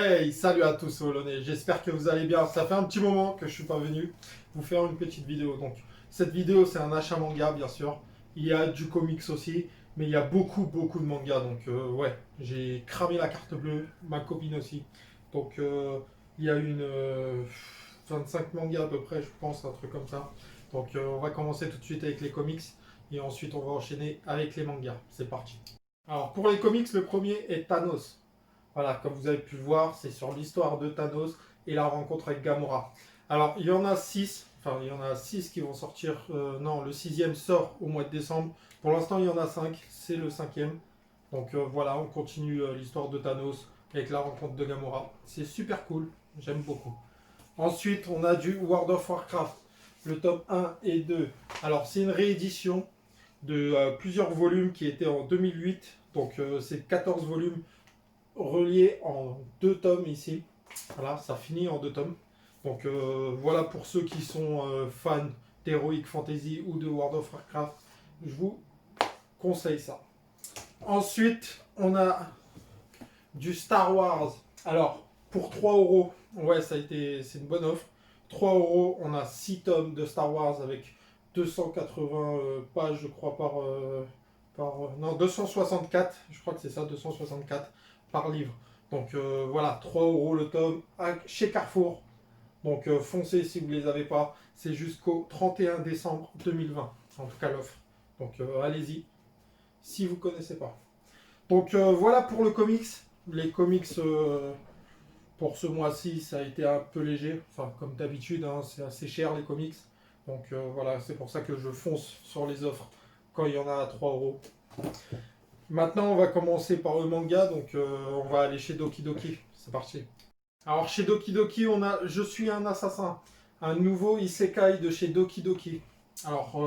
Hey, salut à tous Olonais, j'espère que vous allez bien. Ça fait un petit moment que je suis pas venu vous faire une petite vidéo. Donc, cette vidéo, c'est un achat manga, bien sûr. Il y a du comics aussi, mais il y a beaucoup de mangas. Donc, ouais, j'ai cramé la carte bleue, ma copine aussi. Donc, il y a 25 mangas à peu près, je pense, un truc comme ça. Donc, on va commencer tout de suite avec les comics et ensuite on va enchaîner avec les mangas. C'est parti. Alors, pour les comics, le premier est Thanos. Voilà, comme vous avez pu le voir, c'est sur l'histoire de Thanos et la rencontre avec Gamora. Alors, il y en a 6, enfin, il y en a 6 qui vont sortir. Non, le sixième sort au mois de décembre. Pour l'instant, il y en a 5, c'est le cinquième. Donc voilà, on continue l'histoire de Thanos avec la rencontre de Gamora. C'est super cool, j'aime beaucoup. Ensuite, on a du World of Warcraft, le tome 1 et 2. Alors, c'est une réédition de plusieurs volumes qui étaient en 2008. Donc, c'est 14 volumes relié en deux tomes ici. Voilà, ça finit en deux tomes. Donc voilà pour ceux qui sont fans d'Heroic Fantasy ou de World of Warcraft, je vous conseille ça. Ensuite, on a du Star Wars. Alors, pour 3 euros, ouais, c'est une bonne offre. 3 euros, on a 6 tomes de Star Wars avec 280 pages, je crois, non, 264, je crois que c'est ça, 264 par livre. Donc voilà, 3 euros le tome chez Carrefour. Donc foncez si vous ne les avez pas. C'est jusqu'au 31 décembre 2020, en tout cas l'offre. Donc allez-y, si vous ne connaissez pas. Donc voilà pour le comics. Les comics pour ce mois-ci, ça a été un peu léger. Enfin, comme d'habitude, hein, c'est assez cher les comics. Donc voilà, c'est pour ça que je fonce sur les offres quand il y en a à 3 euros. Maintenant, on va commencer par le manga, donc on va aller chez Doki Doki. C'est parti. Alors, chez Doki Doki, on a Je suis un assassin, un nouveau isekai de chez Doki Doki. Alors,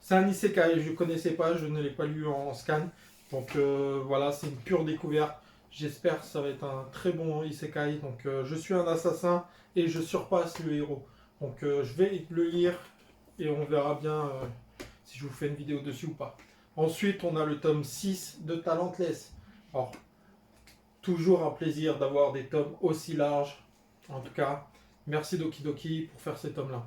c'est un isekai, je ne connaissais pas, je ne l'ai pas lu en scan. Donc voilà, c'est une pure découverte. J'espère que ça va être un très bon isekai. Donc, je suis un assassin et je surpasse le héros. Donc, je vais le lire et on verra bien si je vous fais une vidéo dessus ou pas. Ensuite, on a le tome 6 de Talentless. Alors, toujours un plaisir d'avoir des tomes aussi larges. En tout cas, merci Doki Doki pour faire ces tomes-là.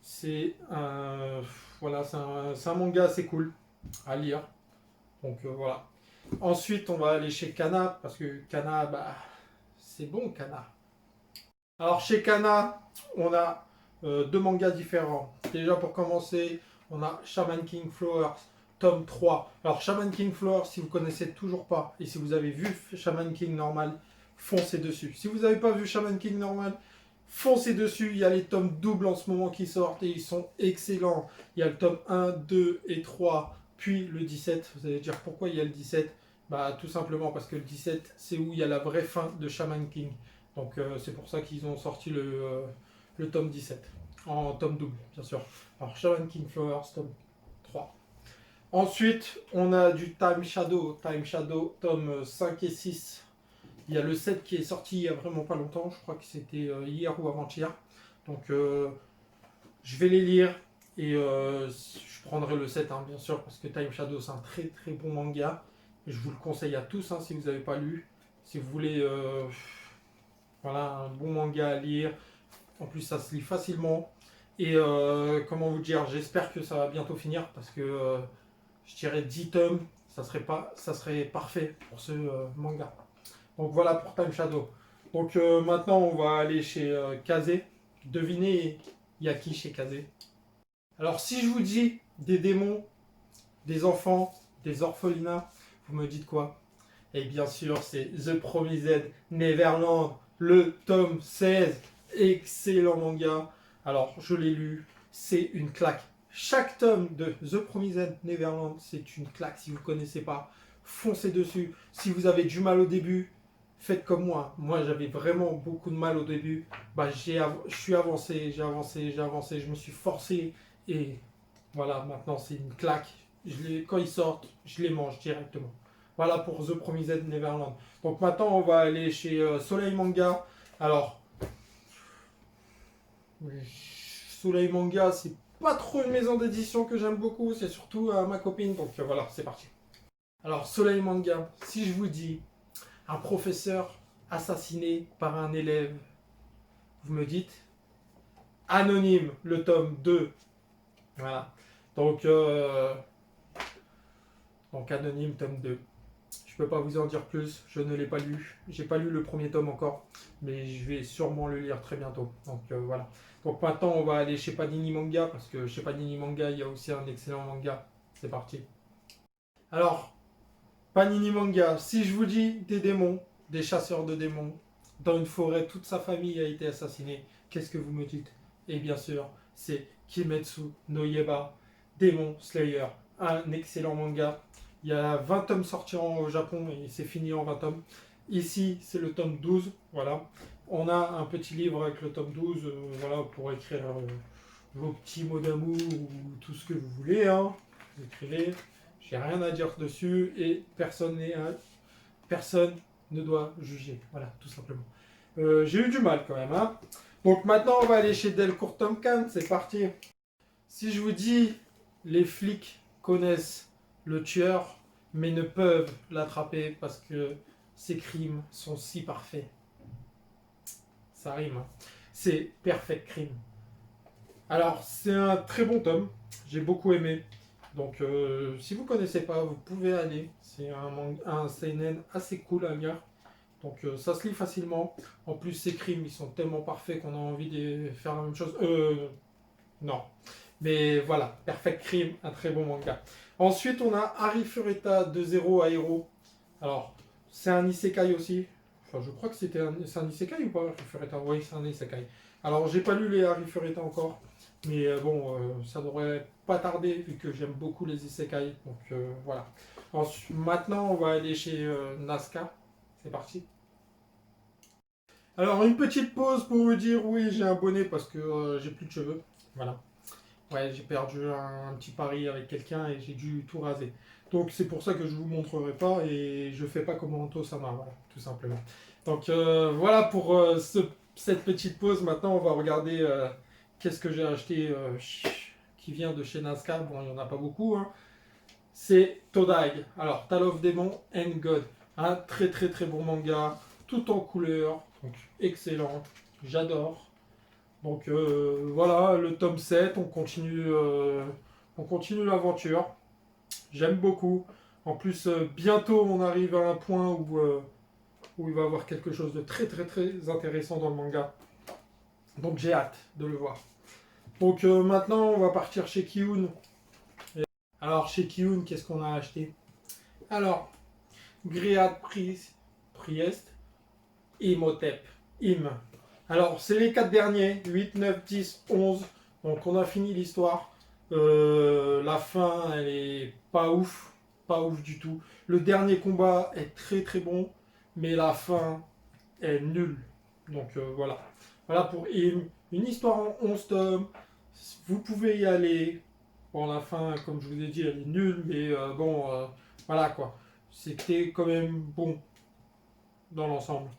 C'est un, voilà, c'est un manga assez cool à lire. Donc voilà. Ensuite, on va aller chez Kana, parce que Kana, bah, c'est bon Kana. Alors chez Kana, on a deux mangas différents. Déjà pour commencer, on a Shaman King Flowers, tome 3. Alors Shaman King Flowers, si vous ne connaissez toujours pas, et si vous avez vu Shaman King normal, foncez dessus. Si vous n'avez pas vu Shaman King normal, foncez dessus. Il y a les tomes doubles en ce moment qui sortent et ils sont excellents. Il y a le tome 1, 2 et 3, puis le 17. Vous allez dire pourquoi il y a le 17? Bah tout simplement parce que le 17, c'est où il y a la vraie fin de Shaman King. Donc c'est pour ça qu'ils ont sorti le tome 17. En tome double, bien sûr. Alors Shaman King Flowers, tome 3. Ensuite, on a du Time Shadow. Time Shadow, tome 5 et 6. Il y a le 7 qui est sorti il n'y a vraiment pas longtemps. Je crois que c'était hier ou avant-hier. Donc je vais les lire. Et je prendrai le 7, hein, bien sûr, parce que Time Shadow, c'est un très bon manga. Je vous le conseille à tous, hein, si vous n'avez pas lu. Si vous voulez voilà, un bon manga à lire. En plus, ça se lit facilement. Et comment vous dire, j'espère que ça va bientôt finir parce que je dirais 10 tomes, ça serait parfait pour ce manga. Donc voilà pour Time Shadow. Donc maintenant, on va aller chez Kazé. Devinez, il y a qui chez Kazé? Alors, si je vous dis des démons, des enfants, des orphelinats, vous me dites quoi? Et bien sûr, c'est The Promised Neverland, le tome 16. Excellent manga. Alors, je l'ai lu, c'est une claque. Chaque tome de The Promised Neverland, c'est une claque. Si vous ne connaissez pas, foncez dessus. Si vous avez du mal au début, faites comme moi. Moi, j'avais vraiment beaucoup de mal au début. Bah, je suis avancé, j'ai avancé, je me suis forcé. Et voilà, maintenant, c'est une claque. Quand ils sortent, je les mange directement. Voilà pour The Promised Neverland. Donc maintenant, on va aller chez Soleil Manga. Alors, Soleil Manga, c'est pas trop une maison d'édition que j'aime beaucoup, c'est surtout ma copine. Donc voilà, c'est parti. Alors, Soleil Manga, si je vous dis un professeur assassiné par un élève. Vous me dites Anonyme, le tome 2. Voilà. Donc, Anonyme, tome 2. Je peux pas vous en dire plus, je ne l'ai pas lu. J'ai pas lu le premier tome encore, mais je vais sûrement le lire très bientôt. Donc voilà. Donc maintenant, on va aller chez Panini Manga, parce que chez Panini Manga, il y a aussi un excellent manga. C'est parti. Alors, Panini Manga, si je vous dis des démons, des chasseurs de démons, dans une forêt, toute sa famille a été assassinée, qu'est-ce que vous me dites? Et bien sûr, c'est Kimetsu no Yaiba, Demon Slayer, un excellent manga. Il y a 20 tomes sortis au Japon et c'est fini en 20 tomes. Ici, c'est le tome 12, voilà. On a un petit livre avec le tome 12, voilà, pour écrire vos petits mots d'amour ou tout ce que vous voulez, hein. Vous écrivez. J'ai rien à dire dessus et personne ne doit juger. Voilà, tout simplement. J'ai eu du mal quand même. Hein. Donc maintenant, on va aller chez Delcourt Tom Kahn. C'est parti. Si je vous dis, les flics connaissent le tueur, mais ne peuvent l'attraper parce que ses crimes sont si parfaits. Ça rime. Hein. C'est Perfect Crime. Alors, c'est un très bon tome. J'ai beaucoup aimé. Donc, si vous ne connaissez pas, vous pouvez aller. C'est un seinen assez cool à lire. Donc, ça se lit facilement. En plus, ces crimes, ils sont tellement parfaits qu'on a envie de faire la même chose. Non. Mais voilà, Perfect Crime, un très bon manga. Ensuite, on a Harry Fureta de 0 à Hero. Alors, c'est un isekai aussi. Enfin, je crois que c'est un isekai ou pas, Harry Fureta? Oui, c'est un isekai. Alors, j'ai pas lu les Harry Fureta encore. Mais ça devrait pas tarder vu que j'aime beaucoup les isekai. Donc voilà. Maintenant, on va aller chez Nazca. C'est parti. Alors, une petite pause pour vous dire oui, j'ai un bonnet parce que j'ai plus de cheveux. Voilà. Ouais, j'ai perdu un petit pari avec quelqu'un et j'ai dû tout raser. Donc, c'est pour ça que je vous montrerai pas et je fais pas comme Anto Sama. Voilà, tout simplement. Donc, voilà pour cette petite pause. Maintenant, on va regarder. Qu'est-ce que j'ai acheté qui vient de chez Nazca? Bon, il n'y en a pas beaucoup. Hein. C'est Todai. Alors, Tale of Demon and God. Un très très très bon manga. Tout en couleur. Donc, excellent. J'adore. Donc, voilà, le tome 7. On continue l'aventure. J'aime beaucoup. En plus, bientôt, on arrive à un point où il va y avoir quelque chose de très très très intéressant dans le manga. Donc, j'ai hâte de le voir. Donc maintenant, on va partir chez Kiun. Alors, chez Kiun, qu'est-ce qu'on a acheté? Alors, Griad Priest, Imhotep, Im. Alors, c'est les 4 derniers, 8, 9, 10, 11. Donc, on a fini l'histoire. La fin, elle est pas ouf du tout. Le dernier combat est très très bon, mais la fin est nulle. Donc, voilà. Voilà pour Im. Une histoire en 11 tomes. Vous pouvez y aller. Bon, la fin, comme je vous ai dit, elle est nulle, mais voilà quoi. C'était quand même bon dans l'ensemble.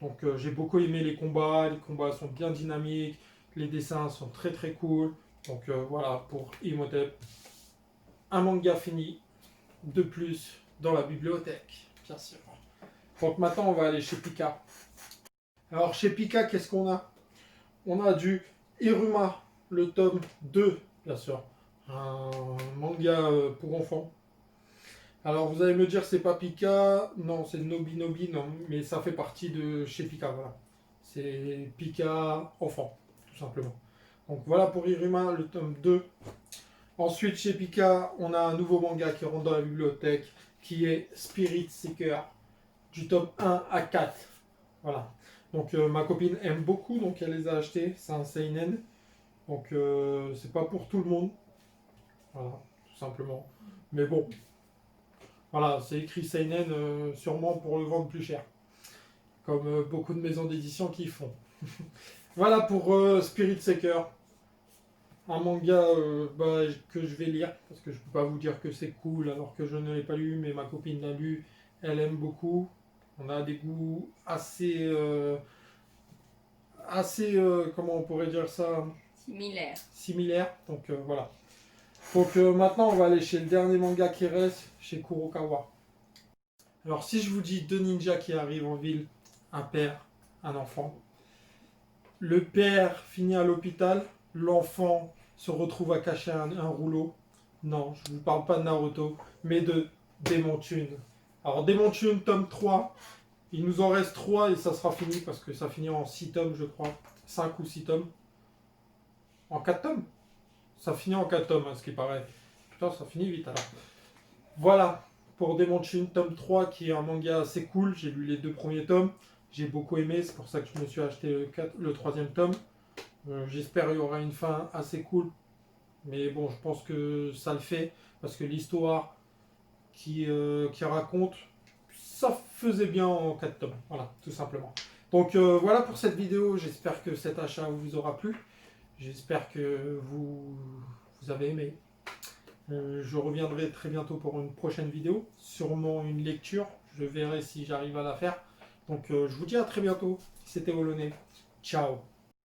Donc j'ai beaucoup aimé les combats sont bien dynamiques, les dessins sont très très cool. Donc voilà pour Imhotep. Un manga fini, de plus dans la bibliothèque, bien sûr. Donc maintenant on va aller chez Pika. Alors chez Pika, qu'est-ce qu'on a? On a du Iruma, le tome 2, bien sûr. Un manga pour enfants. Alors vous allez me dire c'est pas Pika, non c'est Nobi Nobi, non, mais ça fait partie de chez Pika, voilà. C'est Pika enfant, tout simplement. Donc voilà pour Iruma, le tome 2. Ensuite chez Pika, on a un nouveau manga qui rentre dans la bibliothèque, qui est Spirit Seeker, du tome 1 à 4. Voilà. Donc ma copine aime beaucoup, donc elle les a achetés, c'est un seinen. Donc c'est pas pour tout le monde. Voilà, tout simplement. Mais bon, voilà, c'est écrit Seinen sûrement pour le vendre plus cher. Comme beaucoup de maisons d'édition qui font. Voilà pour Spirit Seeker. Un manga que je vais lire. Parce que je ne peux pas vous dire que c'est cool alors que je ne l'ai pas lu. Mais ma copine l'a lu. Elle aime beaucoup. On a des goûts comment on pourrait dire ça? Similaires. Donc voilà. Donc maintenant, on va aller chez le dernier manga qui reste, chez Kurokawa. Alors si je vous dis deux ninjas qui arrivent en ville, un père, un enfant. Le père finit à l'hôpital, l'enfant se retrouve à cacher un rouleau. Non, je ne vous parle pas de Naruto, mais de Demon Tune. Alors Demon Tune, tome 3, il nous en reste 3 et ça sera fini parce que ça finit en 6 tomes, je crois. 5 ou 6 tomes. En 4 tomes. Ça finit en 4 tomes, hein, ce qui paraît. Putain, ça finit vite alors. Voilà pour Demon Tune, tome 3, qui est un manga assez cool. J'ai lu les 2 premiers tomes. J'ai beaucoup aimé, c'est pour ça que je me suis acheté le 3e tome. J'espère qu'il y aura une fin assez cool. Mais bon, je pense que ça le fait. Parce que l'histoire qui raconte, ça faisait bien en 4 tomes. Voilà, tout simplement. Donc voilà pour cette vidéo. J'espère que cet achat vous aura plu. J'espère que vous avez aimé. Je reviendrai très bientôt pour une prochaine vidéo. Sûrement une lecture. Je verrai si j'arrive à la faire. Donc je vous dis à très bientôt. C'était Olonais. Ciao.